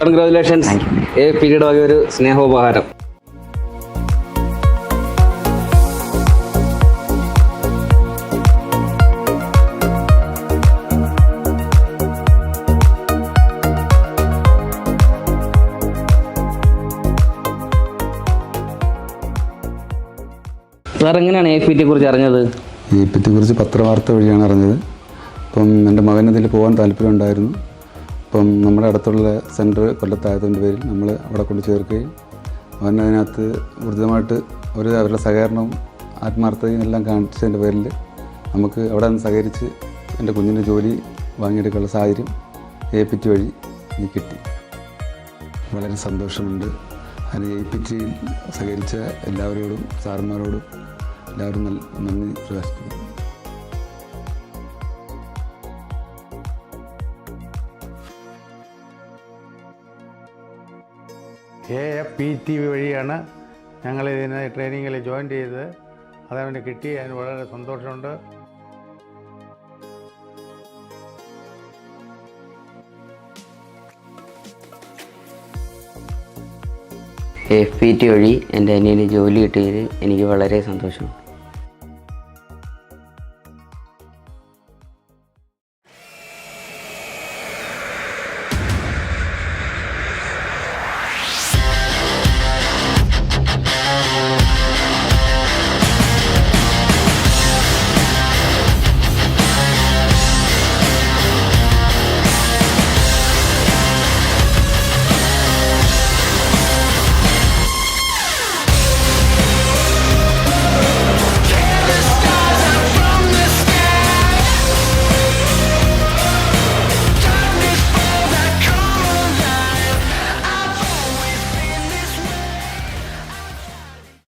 Congratulations. പിന്നീട് വക ഒരു സ്നേഹോപഹാരം. സാർ എങ്ങനെയാണ് AFPT കുറിച്ച് അറിഞ്ഞത്? AFPT കുറിച്ച് പത്രവാർത്ത വഴിയാണ് അറിഞ്ഞത്. അപ്പം എൻ്റെ മകൻ അതിൽ പോകാൻ താല്പര്യം ഉണ്ടായിരുന്നു. അപ്പം നമ്മുടെ അടുത്തുള്ള സെൻറ്റർ കൊല്ലത്തായതിൻ്റെ പേരിൽ നമ്മൾ അവിടെ കൊണ്ട് ചേർക്കുകയും അവൻ അതിനകത്ത് ഊർജിതമായിട്ട് അവരുടെ സഹകരണവും ആത്മാർത്ഥതയും എല്ലാം കാണിച്ചതിൻ്റെ പേരിൽ നമുക്ക് അവിടെ നിന്ന് സഹകരിച്ച് എൻ്റെ കുഞ്ഞിൻ്റെ ജോലി വാങ്ങിയെടുക്കാനുള്ള സാഹചര്യം AFPT വഴി എനിക്ക് കിട്ടി. വളരെ സന്തോഷമുണ്ട്. അതിന് AFPTയിൽ സഹകരിച്ച എല്ലാവരോടും സാറന്മാരോടും എല്ലാവരും നന്ദി പ്രകാശിപ്പിക്കുന്നു. AFPT വഴിയാണ് ഞങ്ങൾ ഇതിന് ട്രെയിനിങ്ങിൽ ജോയിൻ ചെയ്തത്. അതവന് കിട്ടി. അതിന് വളരെ സന്തോഷമുണ്ട്. AFPT വഴി എൻ്റെ അനിയന് ജോലി കിട്ടിയതിൽ എനിക്ക് വളരെ സന്തോഷമുണ്ട്.